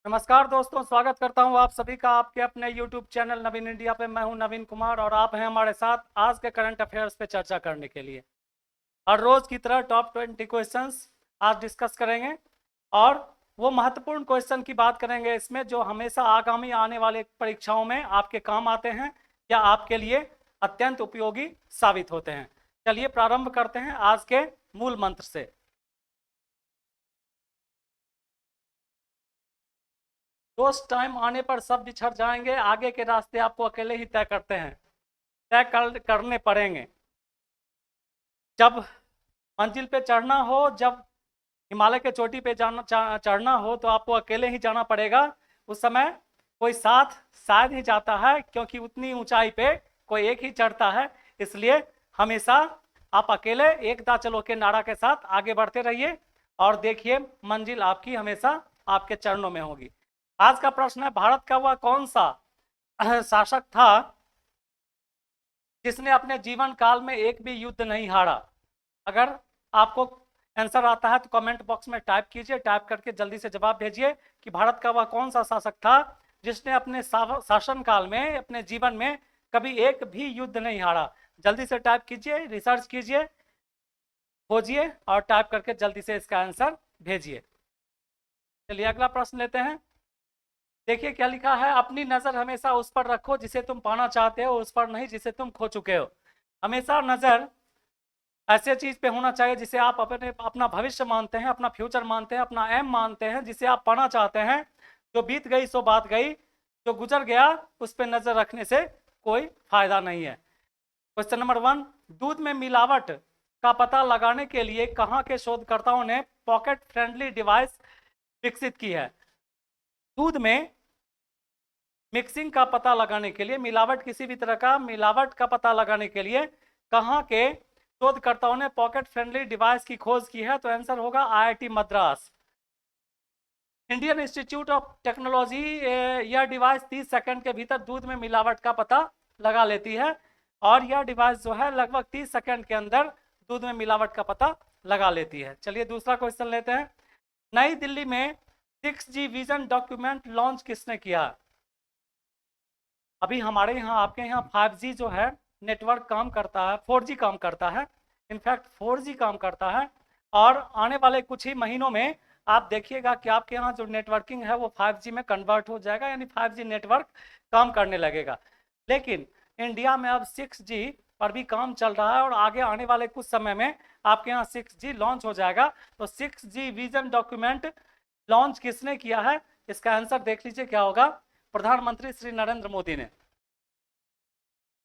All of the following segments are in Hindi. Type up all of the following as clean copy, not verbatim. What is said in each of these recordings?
नमस्कार दोस्तों, स्वागत करता हूं आप सभी का आपके अपने YouTube चैनल नवीन इंडिया पे। मैं हूं नवीन कुमार और आप हैं हमारे साथ आज के करंट अफेयर्स पे चर्चा करने के लिए। हर रोज की तरह टॉप 20 क्वेश्चंस आज डिस्कस करेंगे और वो महत्वपूर्ण क्वेश्चन की बात करेंगे इसमें जो हमेशा आगामी आने वाले परीक्षाओं में आपके काम आते हैं या आपके लिए अत्यंत उपयोगी साबित होते हैं। चलिए प्रारंभ करते हैं आज के मूल मंत्र से। दोस्त, टाइम आने पर सब बिछड़ जाएंगे, आगे के रास्ते आपको अकेले ही तय करते हैं, करने पड़ेंगे। जब मंजिल पे चढ़ना हो, जब हिमालय के चोटी पे चढ़ना हो तो आपको अकेले ही जाना पड़ेगा। उस समय कोई साथ शायद ही जाता है, क्योंकि उतनी ऊंचाई पे कोई एक ही चढ़ता है। इसलिए हमेशा आप अकेले एकता चलो के नारा के साथ आगे बढ़ते रहिए और देखिए मंजिल आपकी हमेशा आपके चरणों में होगी। आज का प्रश्न है, भारत का वह कौन सा शासक था जिसने अपने जीवन काल में एक भी युद्ध नहीं हारा? अगर आपको आंसर आता है तो कमेंट बॉक्स में टाइप कीजिए, टाइप करके जल्दी से जवाब भेजिए कि भारत का वह कौन सा शासक था जिसने अपने शासन काल में, अपने जीवन में कभी एक भी युद्ध नहीं हारा। जल्दी से टाइप कीजिए, रिसर्च कीजिए, खोजिए और टाइप करके जल्दी से इसका आंसर भेजिए। चलिए अगला प्रश्न लेते हैं। देखिए क्या लिखा है, अपनी नजर हमेशा उस पर रखो जिसे तुम पाना चाहते हो, उस पर नहीं जिसे तुम खो चुके हो। हमेशा नजर ऐसे चीज पे होना चाहिए जिसे आप अपना भविष्य मानते हैं, अपना फ्यूचर मानते हैं, अपना एम मानते हैं, जिसे आप पाना चाहते हैं। जो बीत गई सो बात गई, जो गुजर गया उस पर नजर रखने से कोई फायदा नहीं है। क्वेश्चन नंबर 1, दूध में मिलावट का पता लगाने के लिए कहाँ के शोधकर्ताओं ने पॉकेट फ्रेंडली डिवाइस विकसित की है? दूध में मिक्सिंग का पता लगाने के लिए, मिलावट, किसी भी तरह का मिलावट का पता लगाने के लिए कहाँ के शोधकर्ताओं ने पॉकेट फ्रेंडली डिवाइस की खोज की है? तो आंसर होगा IIT Madras. Indian institute of technology यह डिवाइस 30 सेकंड के भीतर दूध में मिलावट का पता लगा लेती है और यह डिवाइस जो है लगभग 30 सेकंड के अंदर दूध में मिलावट का पता लगा लेती है। चलिए दूसरा क्वेश्चन लेते हैं। नई दिल्ली में 6G विजन डॉक्यूमेंट लॉन्च किसने किया? अभी हमारे यहाँ, आपके यहाँ 5G जो है नेटवर्क काम करता है, 4G काम करता है, इनफैक्ट 4G काम करता है और आने वाले कुछ ही महीनों में आप देखिएगा कि आपके यहाँ जो नेटवर्किंग है वो 5G में कन्वर्ट हो जाएगा, यानी 5G नेटवर्क काम करने लगेगा। लेकिन इंडिया में अब 6G पर भी काम चल रहा है और आगे आने वाले कुछ समय में आपके यहाँ 6G लॉन्च हो जाएगा। तो 6G विजन डॉक्यूमेंट लॉन्च किसने किया है? इसका आंसर देख लीजिए क्या होगा। प्रधानमंत्री श्री नरेंद्र मोदी ने।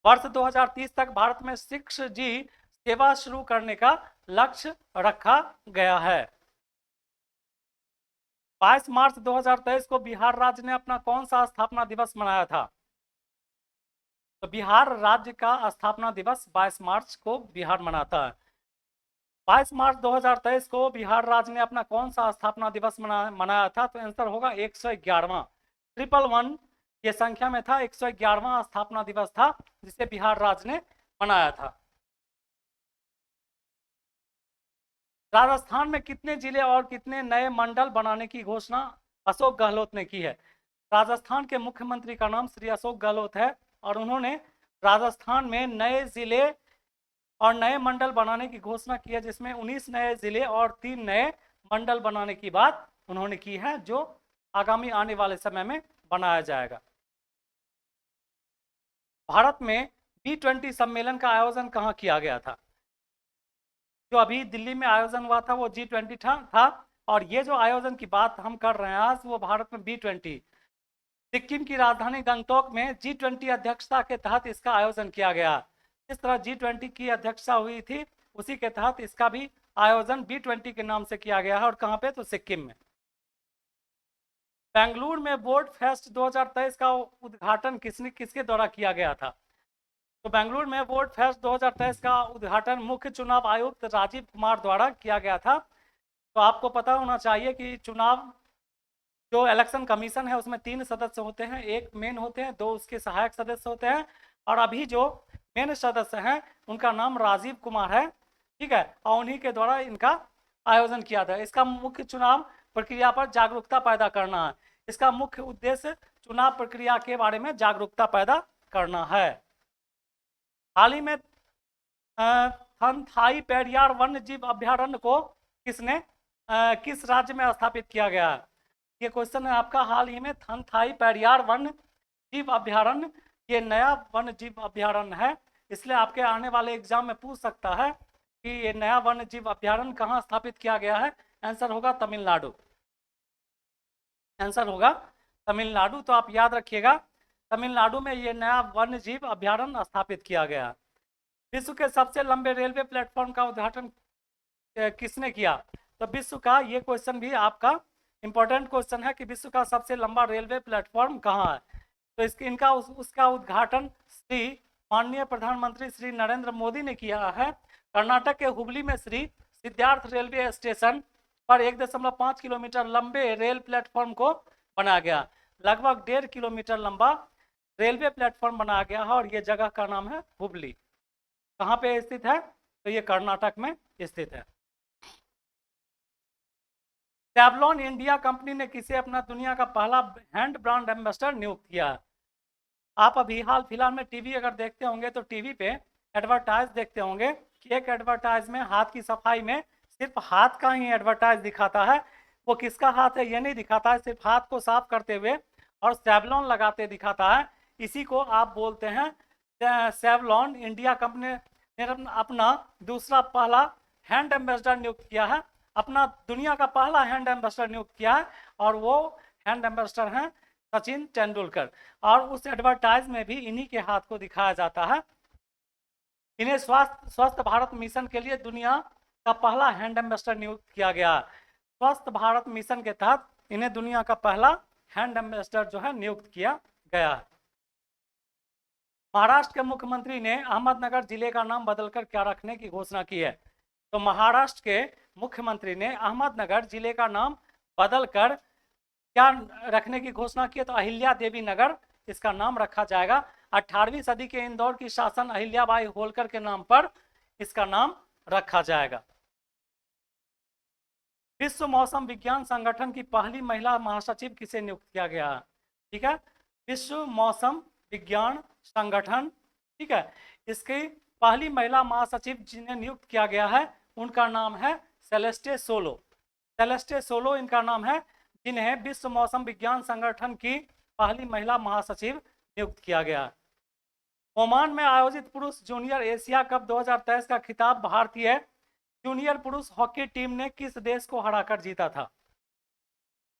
वर्ष 2030 तक भारत में 6G सेवा शुरू करने का लक्ष्य रखा गया है। 22 मार्च 2023 को बिहार राज्य ने अपना कौन सा स्थापना दिवस मनाया था? तो बिहार राज्य का स्थापना दिवस 22 मार्च को बिहार मनाता है। 22 मार्च 2023 को बिहार राज्य ने अपना कौन सा स्थापना दिवस मनाया था? तो आंसर होगा 111वां। 111 ये संख्या में था, 111वां स्थापना दिवस था जिसे बिहार राज्य ने मनाया था। राजस्थान में कितने जिले और कितने नए मंडल बनाने की घोषणा अशोक गहलोत ने की है? राजस्थान के मुख्यमंत्री का नाम श्री अशोक गहलोत है और उन्होंने राजस्थान में नए जिले और नए मंडल बनाने की घोषणा की है, जिसमें 19 नए जिले और 3 नए मंडल बनाने की बात उन्होंने की है, जो आगामी आने वाले समय में बनाया जाएगा। भारत में G20 सम्मेलन का आयोजन कहाँ किया गया था? जो अभी दिल्ली में आयोजन हुआ था वो G20 था और ये जो आयोजन की बात हम कर रहे हैं आज वो भारत में B20, सिक्किम की राजधानी गंगटोक में G20 अध्यक्षता के तहत इसका आयोजन किया गया। इस तरह G20 की अध्यक्षता हुई थी, उसी के तहत इसका भी आयोजन B20 के नाम से किया गया है। और कहाँ पे? तो सिक्किम में। बेंगलुरु में बोर्ड फेस्ट 2023 का उद्घाटन किसके द्वारा किया गया था? तो बेंगलुरु में बोर्ड फेस्ट 2023 का उद्घाटन मुख्य चुनाव आयुक्त राजीव कुमार द्वारा किया गया था। तो आपको पता होना चाहिए कि चुनाव जो इलेक्शन कमीशन है उसमें 3 सदस्य होते हैं, एक मेन होते हैं, 2 उसके सहायक सदस्य होते हैं और अभी जो मेन सदस्य हैं उनका नाम राजीव कुमार है, ठीक है, और उन्हीं के द्वारा इनका आयोजन किया था। इसका मुख्य चुनाव प्रक्रिया पर जागरूकता पैदा करना है। इसका मुख्य उद्देश्य चुनाव प्रक्रिया के बारे में जागरूकता पैदा करना है। हाल ही में थनथाई पेरियार वन्य जीव अभ्यारण्य को किस राज्य में स्थापित किया गया है? ये क्वेश्चन है आपका। हाल ही में थनथाई पेरियार वन्य जीव अभ्यारण्य, ये नया वन्य जीव अभ्यारण्य है, इसलिए आपके आने वाले एग्जाम में पूछ सकता है कि ये नया वन्य जीव अभ्यारण्य कहाँ स्थापित किया गया है। आंसर होगा तमिलनाडु। आंसर होगा तमिलनाडु। तो आप याद रखिएगा, तमिलनाडु में ये नया वन्य जीव अभ्यारण्य स्थापित किया गया। विश्व के सबसे लंबे रेलवे प्लेटफॉर्म का उद्घाटन किसने किया? तो विश्व का, ये क्वेश्चन भी आपका इंपॉर्टेंट क्वेश्चन है कि विश्व का सबसे लंबा रेलवे प्लेटफॉर्म कहाँ है? तो उसका उद्घाटन माननीय प्रधानमंत्री श्री नरेंद्र मोदी ने किया है। कर्नाटक के हुबली में श्री सिद्धार्थ रेलवे स्टेशन पर 1.5 किलोमीटर लंबे रेल प्लेटफॉर्म को बनाया गया। लगभग 1.5 किलोमीटर लंबा रेलवे प्लेटफॉर्म बनाया गया है और ये जगह का नाम है हुबली। कहाँ पे स्थित है? तो ये कर्नाटक में स्थित है। सेवलॉन इंडिया कंपनी ने किसे अपना दुनिया का पहला हैंड ब्रांड एम्बेसडर नियुक्त किया? आप अभी हाल फिलहाल में टीवी अगर देखते होंगे तो टीवी पे एडवर्टाइज देखते होंगे कि एक एडवर्टाइज में हाथ की सफाई में सिर्फ हाथ का ही एडवर्टाइज दिखाता है। वो किसका हाथ है ये नहीं दिखाता है, सिर्फ हाथ को साफ करते हुए और सेवलॉन लगाते दिखाता है। इसी को आप बोलते हैं सेवलॉन इंडिया कंपनी ने अपना दूसरा पहला हैंड एम्बेसडर नियुक्त किया है, अपना दुनिया का पहला हैंड एम्बेसडर नियुक्त किया है और वो हैंड एम्बेसडर हैं सचिन तेंदुलकर। और उस एडवर्टाइज में भी इन्हीं के हाथ को दिखाया जाता है। इन्हें स्वस्थ भारत मिशन के लिए दुनिया का पहला हैंड एम्बेसडर नियुक्त किया गया। स्वस्थ भारत मिशन के तहत इन्हें दुनिया का पहला हैंड एम्बेसडर जो है नियुक्त किया गया। महाराष्ट्र के मुख्यमंत्री ने अहमदनगर जिले का नाम बदलकर क्या रखने की घोषणा की है? तो महाराष्ट्र के मुख्यमंत्री ने अहमदनगर जिले का नाम बदलकर क्या रखने की घोषणा की है? तो अहिल्या देवी नगर इसका नाम रखा जाएगा। 18वीं सदी के इंदौर की शासन अहिल्याबाई होलकर के नाम पर इसका नाम रखा जाएगा। विश्व मौसम विज्ञान संगठन की पहली महिला महासचिव किसे नियुक्त किया गया? ठीक है, विश्व मौसम विज्ञान संगठन, ठीक है, इसकी पहली महिला महासचिव जिन्हें नियुक्त किया गया है उनका नाम है सेलेस्टे सोलो। सेलेस्टे सोलो इनका नाम है, जिन्हें विश्व मौसम विज्ञान संगठन की पहली महिला महासचिव नियुक्त किया गया। ओमान में आयोजित पुरुष जूनियर एशिया कप 2023 का खिताब भारतीय जूनियर पुरुष हॉकी टीम ने किस देश को हराकर जीता था?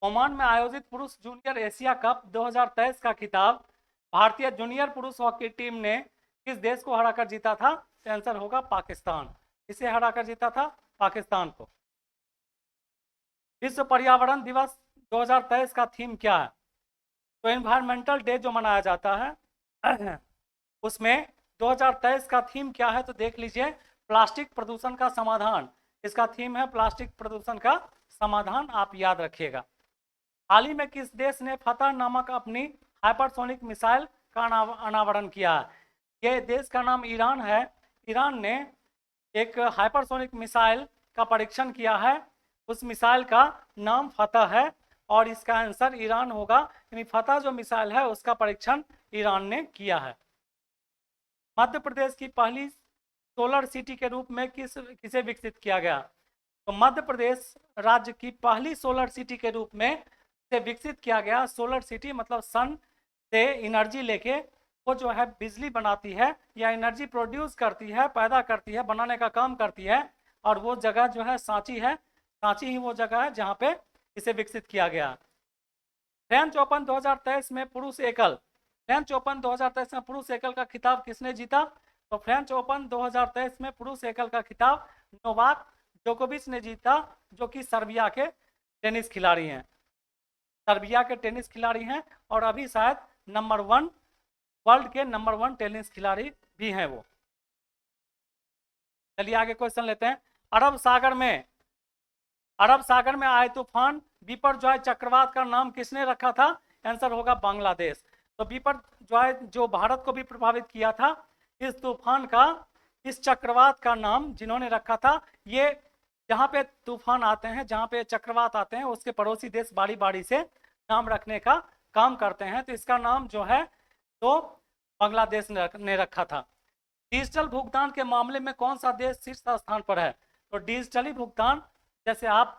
ओमान में आयोजित पुरुष जूनियर एशिया कप 2023 का खिताब भारतीय जूनियर पुरुष हॉकी टीम ने किस देश को हराकर जीता था? आंसर होगा पाकिस्तान। इसे हराकर जीता था? पाकिस्तान को। विश्व पर्यावरण दिवस 2023 का थीम क्या है? तो एनवायरमेंटल डे जो मनाया जाता है उसमें 2023 का थीम क्या है? तो देख लीजिए, प्लास्टिक प्रदूषण का समाधान। इसका थीम है प्लास्टिक प्रदूषण का समाधान, आप याद रखिएगा। हाल ही में किस देश ने फतह नामक अपनी हाइपरसोनिक मिसाइल का अनावरण किया? ये देश का नाम ईरान है। ईरान ने एक हाइपरसोनिक मिसाइल का परीक्षण किया है, उस मिसाइल का नाम फतह है और इसका आंसर ईरान होगा। यानी फतह जो मिसाइल है उसका परीक्षण ईरान ने किया है। मध्य प्रदेश की पहली सोलर सिटी के रूप में किसे विकसित किया गया? तो मध्य प्रदेश राज्य की पहली सोलर सिटी के रूप में से विकसित किया गया। सोलर सिटी मतलब सन से एनर्जी लेके वो जो है बिजली बनाती है या एनर्जी प्रोड्यूस करती है, पैदा करती है, बनाने का काम करती है, और वो जगह जो है सांची है। सांची ही वो जगह है जहाँ पे इसे विकसित किया गया। फ्रेंच ओपन 2023 में पुरुष एकल, फ्रेंच ओपन 2023 में पुरुष एकल का खिताब किसने जीता? तो फ्रेंच ओपन 2023 में पुरुष एकल का खिताब नोवाक जोकोविच ने जीता, जो कि सर्बिया के टेनिस खिलाड़ी हैं। सर्बिया के टेनिस खिलाड़ी हैं और अभी शायद नंबर 1 वर्ल्ड के नंबर 1 टेनिस खिलाड़ी भी हैं वो। चलिए आगे क्वेश्चन लेते हैं। अरब सागर में आए तूफान बिपरजॉय चक्रवात का नाम किसने रखा था? आंसर होगा बांग्लादेश। तो बिपरजॉय जो भारत को भी प्रभावित किया था, इस तूफान का, इस चक्रवात का नाम जिन्होंने रखा था, ये जहाँ पे तूफान आते हैं, जहाँ पे चक्रवात आते हैं, उसके पड़ोसी देश बारी बारी से नाम रखने का काम करते हैं। तो इसका नाम जो है तो बांग्लादेश ने रखा था। डिजिटल भुगतान के मामले में कौन सा देश शीर्ष स्थान पर है? तो डिजिटली भुगतान, जैसे आप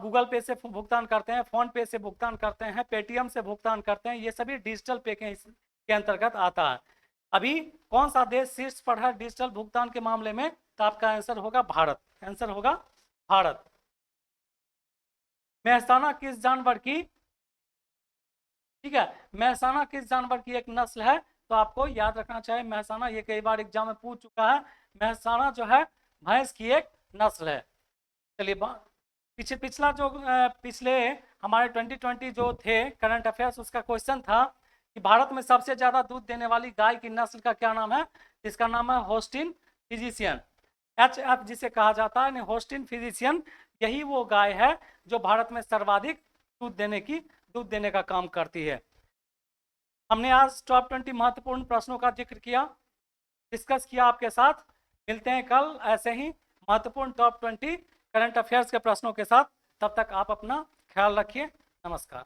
गूगल पे से भुगतान करते हैं, फोन पे से भुगतान करते हैं, पेटीएम से भुगतान करते हैं, ये सभी डिजिटल पे के अंतर्गत आता है। अभी कौन सा देश शीर्ष पर है डिजिटल भुगतान के मामले में? तो आपका आंसर होगा भारत। आंसर होगा भारत। मेहसाना किस जानवर की, ठीक है, मेहसाना किस जानवर की एक नस्ल है? तो आपको याद रखना चाहिए मेहसाना, ये कई बार एग्जाम में पूछ चुका है। मेहसाना जो है भैंस की एक नस्ल है। चलिए पिछला जो पिछले हमारे 2020 जो थे करंट अफेयर्स, उसका क्वेश्चन था कि भारत में सबसे ज्यादा दूध देने वाली गाय की नस्ल का क्या नाम है? इसका नाम है होस्टिन फिजिशियन, HF जिसे कहा जाता है, होस्टिन फिजिशियन। यही वो गाय है जो भारत में सर्वाधिक दूध देने का काम करती है। हमने आज टॉप 20 महत्वपूर्ण प्रश्नों का जिक्र किया, डिस्कस किया आपके साथ। मिलते हैं कल ऐसे ही महत्वपूर्ण टॉप 20 करंट अफेयर्स के प्रश्नों के साथ। तब तक आप अपना ख्याल रखिए। नमस्कार।